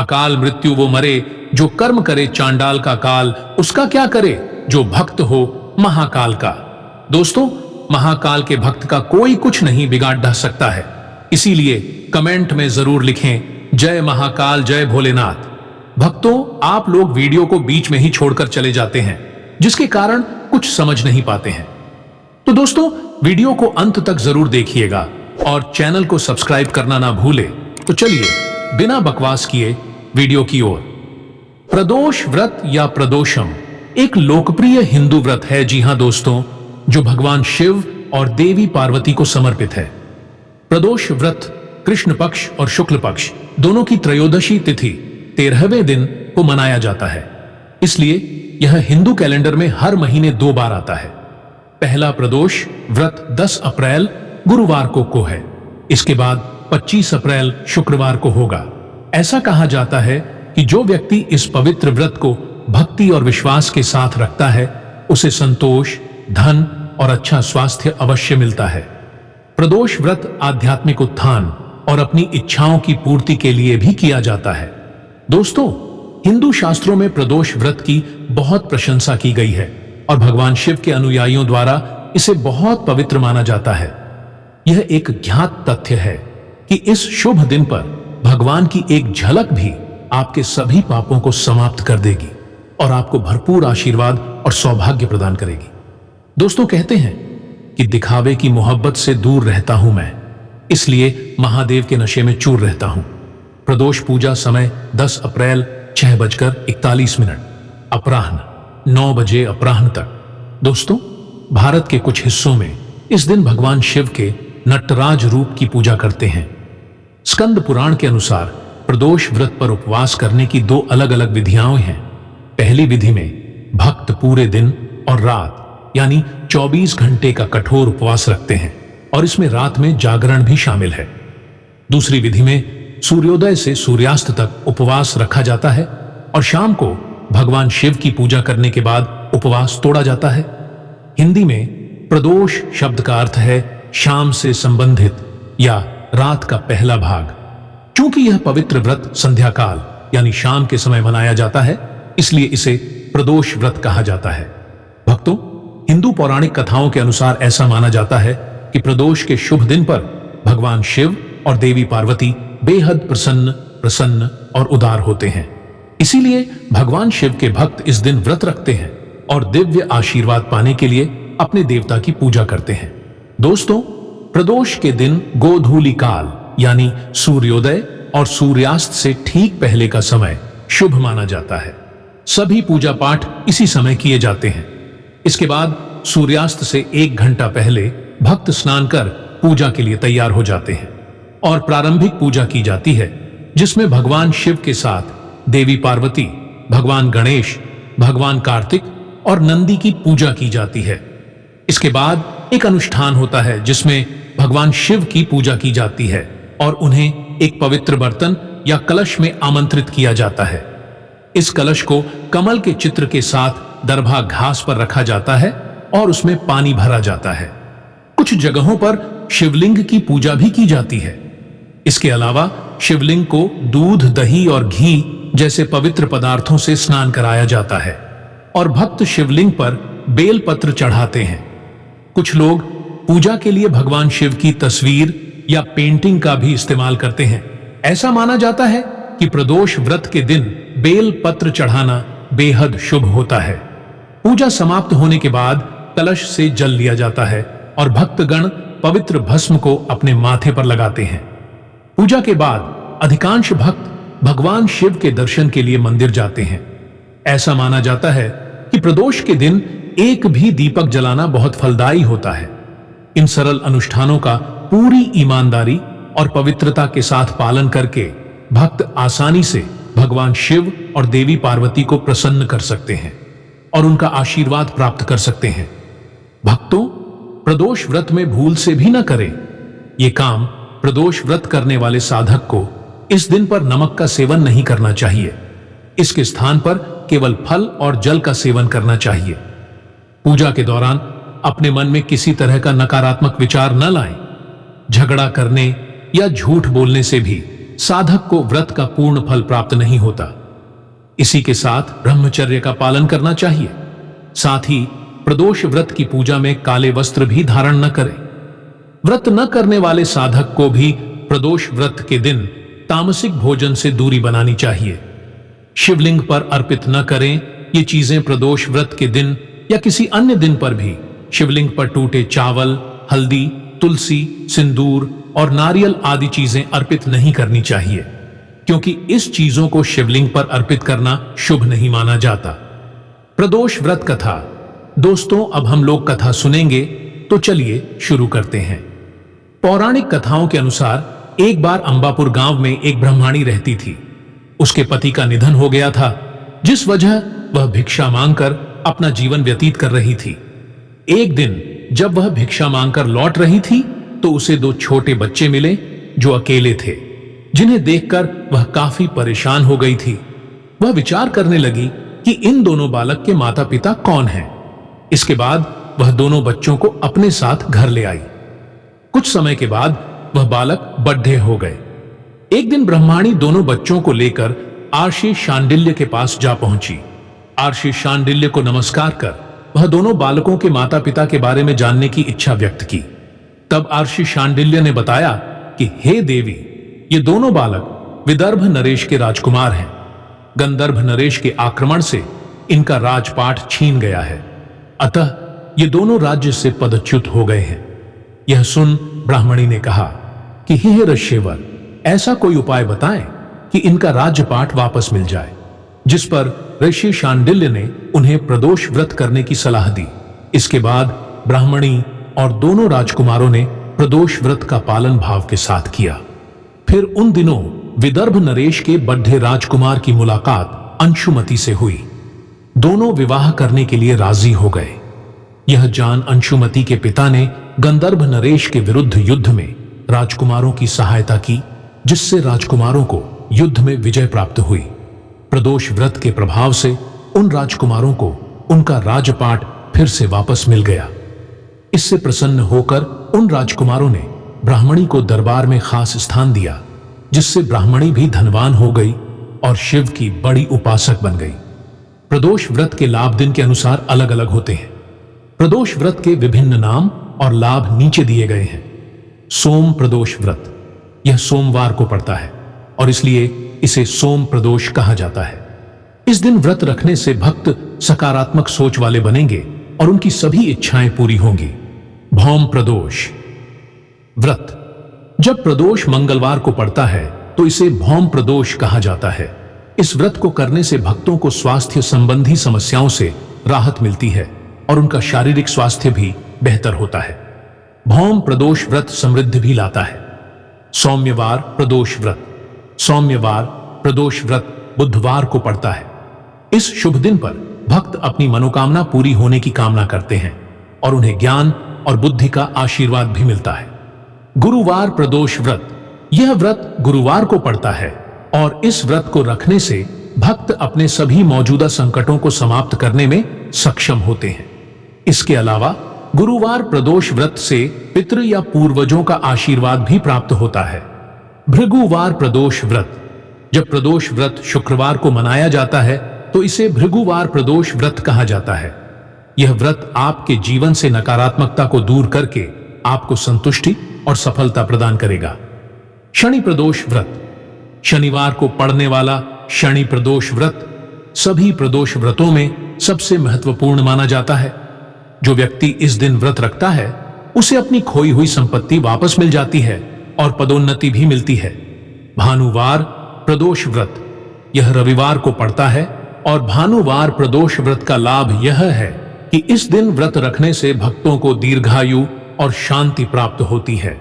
अकाल मृत्यु वो मरे जो कर्म करे चांडाल का काल, उसका क्या करे जो भक्त हो महाकाल का। दोस्तों, महाकाल के भक्त का कोई कुछ नहीं बिगाड़ ढा सकता है। इसीलिए कमेंट में जरूर लिखें जय महाकाल, जय भोलेनाथ। भक्तों, आप लोग वीडियो को बीच में ही छोड़कर चले जाते हैं, जिसके कारण कुछ समझ नहीं पाते हैं। तो दोस्तों, वीडियो को अंत तक जरूर देखिएगा और चैनल को सब्सक्राइब करना ना भूले। तो चलिए बिना बकवास किए वीडियो की ओर। प्रदोष व्रत या प्रदोषम एक लोकप्रिय हिंदू व्रत है, जी हां दोस्तों, जो भगवान शिव और देवी पार्वती को समर्पित है। प्रदोष व्रत कृष्ण पक्ष और शुक्ल पक्ष दोनों की त्रयोदशी तिथि 13वें दिन को मनाया जाता है। इसलिए यह हिंदू कैलेंडर में हर महीने 2 बार आता है। पहला प्रदोष व्रत 10 अप्रैल गुरुवार को है। इसके बाद 25 अप्रैल शुक्रवार को होगा। ऐसा कहा जाता है कि जो व्यक्ति इस पवित्र व्रत को भक्ति और विश्वास के साथ रखता है, उसे संतोष, धन और अच्छा स्वास्थ्य अवश्य मिलता है। प्रदोष व्रत आध्यात्मिक उत्थान और अपनी इच्छाओं की पूर्ति के लिए भी किया जाता है। दोस्तों, हिंदू शास्त्रों में प्रदोष व्रत की बहुत प्रशंसा की गई है और भगवान शिव के अनुयायियों द्वारा इसे बहुत पवित्र माना जाता है। यह एक ज्ञात तथ्य है कि इस शुभ दिन पर भगवान की एक झलक भी आपके सभी पापों को समाप्त कर देगी और आपको भरपूर आशीर्वाद और सौभाग्य प्रदान करेगी। दोस्तों, कहते हैं कि दिखावे की मोहब्बत से दूर रहता हूं मैं, इसलिए महादेव के नशे में चूर रहता हूं। प्रदोष पूजा समय 10 अप्रैल 6:41 अपराह्न 9 बजे अपराह्न तक। दोस्तों, भारत के कुछ हिस्सों में इस दिन भगवान शिव के नटराज रूप की पूजा करते हैं। स्कंद पुराण के अनुसार प्रदोष व्रत पर उपवास करने की 2 अलग अलग विधियां हैं। पहली विधि में भक्त पूरे दिन और रात यानी 24 घंटे का कठोर उपवास रखते हैं और इसमें रात में जागरण भी शामिल है। दूसरी विधि में सूर्योदय से सूर्यास्त तक उपवास रखा जाता है और शाम को भगवान शिव की पूजा करने के बाद उपवास तोड़ा जाता है। हिंदी में प्रदोष शब्द का अर्थ है शाम से संबंधित या रात का पहला भाग। चूंकि यह पवित्र व्रत संध्या काल यानी शाम के समय मनाया जाता है, इसलिए इसे प्रदोष व्रत कहा जाता है। भक्तों, हिंदू पौराणिक कथाओं के अनुसार ऐसा माना जाता है कि प्रदोष के शुभ दिन पर भगवान शिव और देवी पार्वती बेहद प्रसन्न और उदार होते हैं। इसीलिए भगवान शिव के भक्त इस दिन व्रत रखते हैं और दिव्य आशीर्वाद पाने के लिए अपने देवता की पूजा करते हैं। दोस्तों, प्रदोष के दिन गोधूलि काल यानी सूर्योदय और सूर्यास्त से ठीक पहले का समय शुभ माना जाता है। सभी पूजा पाठ इसी समय किए जाते हैं। इसके बाद सूर्यास्त से 1 घंटा पहले भक्त स्नान कर पूजा के लिए तैयार हो जाते हैं और प्रारंभिक पूजा की जाती है, जिसमें भगवान शिव के साथ देवी पार्वती, भगवान गणेश, भगवान कार्तिक और नंदी की पूजा की जाती है। इसके बाद एक अनुष्ठान होता है जिसमें भगवान शिव की पूजा की जाती है और उन्हें एक पवित्र बर्तन या कलश में आमंत्रित किया जाता है। इस कलश को कमल के चित्र के साथ दरभा घास पर रखा जाता है और उसमें पानी भरा जाता है। कुछ जगहों पर शिवलिंग की पूजा भी की जाती है। इसके अलावा शिवलिंग को दूध, दही और घी जैसे पवित्र पदार्थों से स्नान कराया जाता है और भक्त शिवलिंग पर बेलपत्र चढ़ाते हैं। कुछ लोग पूजा के लिए भगवान शिव की तस्वीर या पेंटिंग का भी इस्तेमाल करते हैं। ऐसा माना जाता है कि प्रदोष व्रत के दिन बेल पत्र चढ़ाना बेहद शुभ होता है। पूजा समाप्त होने के बाद कलश से जल लिया जाता है और भक्तगण पवित्र भस्म को अपने माथे पर लगाते हैं। पूजा के बाद अधिकांश भक्त भगवान शिव के दर्शन के लिए मंदिर जाते हैं। ऐसा माना जाता है कि प्रदोष के दिन एक भी दीपक जलाना बहुत फलदायी होता है। इन सरल अनुष्ठानों का पूरी ईमानदारी और पवित्रता के साथ पालन करके भक्त आसानी से भगवान शिव और देवी पार्वती को प्रसन्न कर सकते हैं और उनका आशीर्वाद प्राप्त कर सकते हैं। भक्तों, प्रदोष व्रत में भूल से भी न करें। ये काम प्रदोष व्रत करने वाले साधक को इस दिन पर नमक का सेवन नहीं करना चाहिए। इसके स्थान पर केवल फल और जल का सेवन करना चाहिए। पूजा के दौरान अपने मन में किसी तरह का नकारात्मक विचार न लाएं। झगड़ा करने या झूठ बोलने से भी साधक को व्रत का पूर्ण फल प्राप्त नहीं होता। इसी के साथ ब्रह्मचर्य का पालन करना चाहिए। साथ ही प्रदोष व्रत की पूजा में काले वस्त्र भी धारण न करें। व्रत न करने वाले साधक को भी प्रदोष व्रत के दिन तामसिक भोजन से दूरी बनानी चाहिए। शिवलिंग पर अर्पित न करें। ये चीजें प्रदोष व्रत के दिन या किसी अन्य दिन पर भी शिवलिंग पर टूटे चावल, हल्दी, तुलसी, सिंदूर और नारियल आदि चीजें अर्पित नहीं करनी चाहिए, क्योंकि इस चीजों को शिवलिंग पर अर्पित करना शुभ नहीं माना जाता। प्रदोष व्रत कथा। दोस्तों, अब हम लोग कथा सुनेंगे, तो चलिए शुरू करते हैं। पौराणिक कथाओं के अनुसार एक बार अंबापुर गांव में एक ब्राह्मणी रहती थी। उसके पति का निधन हो गया था, जिस वजह वह भिक्षा मांगकर अपना जीवन व्यतीत कर रही थी। एक दिन जब वह भिक्षा मांगकर लौट रही थी तो उसे दो छोटे बच्चे मिले जो अकेले थे, जिन्हें देखकर वह काफी परेशान हो गई थी। वह विचार करने लगी कि इन दोनों बालक के माता पिता कौन हैं। इसके बाद वह दोनों बच्चों को अपने साथ घर ले आई। कुछ समय के बाद वह बालक बड्ढे हो गए। एक दिन ब्रह्माणी दोनों बच्चों को लेकर आर्षि शांडिल्य के पास जा पहुंची। आर्षि शांडिल्य को नमस्कार कर वह दोनों बालकों के माता पिता के बारे में जानने की इच्छा व्यक्त की। तब आर्षि शांडिल्य ने बताया कि हे देवी, ये दोनों बालक विदर्भ नरेश के राजकुमार हैं। गंधर्व नरेश के आक्रमण से इनका राजपाट छीन गया है, अतः ये दोनों राज्य से पदच्युत हो गए हैं। यह सुन ब्राह्मणी ने कहा कि हे ऋष्यवर, ऐसा कोई उपाय बताएं कि इनका राज्यपाट वापस मिल जाए। जिस पर ऋषि शांडिल्य ने उन्हें प्रदोष व्रत करने की सलाह दी। इसके बाद ब्राह्मणी और दोनों राजकुमारों ने प्रदोष व्रत का पालन भाव के साथ किया। फिर उन दिनों विदर्भ नरेश के बड्ढे राजकुमार की मुलाकात अंशुमति से हुई। दोनों विवाह करने के लिए राजी हो गए। यह जान अंशुमति के पिता ने गंधर्व नरेश के विरुद्ध युद्ध में राजकुमारों की सहायता की, जिससे राजकुमारों को युद्ध में विजय प्राप्त हुई। प्रदोष व्रत के प्रभाव से उन राजकुमारों को उनका राजपाट फिर से वापस मिल गया। इससे प्रसन्न होकर उन राजकुमारों ने ब्राह्मणी को दरबार में खास स्थान दिया, जिससे ब्राह्मणी भी धनवान हो गई और शिव की बड़ी उपासक बन गई। प्रदोष व्रत के लाभ दिन के अनुसार अलग अलग होते हैं। प्रदोष व्रत के विभिन्न नाम और लाभ नीचे दिए गए हैं। सोम प्रदोष व्रत, यह सोमवार को पड़ता है और इसलिए इसे सोम प्रदोष कहा जाता है। इस दिन व्रत रखने से भक्त सकारात्मक सोच वाले बनेंगे और उनकी सभी इच्छाएं पूरी होंगी। भौम प्रदोष व्रत, जब प्रदोष मंगलवार को पड़ता है तो इसे भौम प्रदोष कहा जाता है। इस व्रत को करने से भक्तों को स्वास्थ्य संबंधी समस्याओं से राहत मिलती है और उनका शारीरिक स्वास्थ्य भी बेहतर होता है। भौम प्रदोष व्रत समृद्धि भी लाता है। सौम्यवार प्रदोष व्रत, सौम्यवार प्रदोष व्रत बुधवार को पड़ता है। इस शुभ दिन पर भक्त अपनी मनोकामना पूरी होने की कामना करते हैं और उन्हें ज्ञान और बुद्धि का आशीर्वाद भी मिलता है। गुरुवार प्रदोष व्रत, यह व्रत गुरुवार को पड़ता है और इस व्रत को रखने से भक्त अपने सभी मौजूदा संकटों को समाप्त करने में सक्षम होते हैं। इसके अलावा गुरुवार प्रदोष व्रत से पितृ या पूर्वजों का आशीर्वाद भी प्राप्त होता है। भृगुवार प्रदोष व्रत, जब प्रदोष व्रत शुक्रवार को मनाया जाता है तो इसे भृगुवार प्रदोष व्रत कहा जाता है। यह व्रत आपके जीवन से नकारात्मकता को दूर करके आपको संतुष्टि और सफलता प्रदान करेगा। शनि प्रदोष व्रत, शनिवार को पड़ने वाला शनि प्रदोष व्रत सभी प्रदोष व्रतों में सबसे महत्वपूर्ण माना जाता है। जो व्यक्ति इस दिन व्रत रखता है उसे अपनी खोई हुई संपत्ति वापस मिल जाती है और पदोन्नति भी मिलती है। भानुवार प्रदोष व्रत, यह रविवार को पड़ता है और भानुवार प्रदोष व्रत का लाभ यह है कि इस दिन व्रत रखने से भक्तों को दीर्घायु और शांति प्राप्त होती है।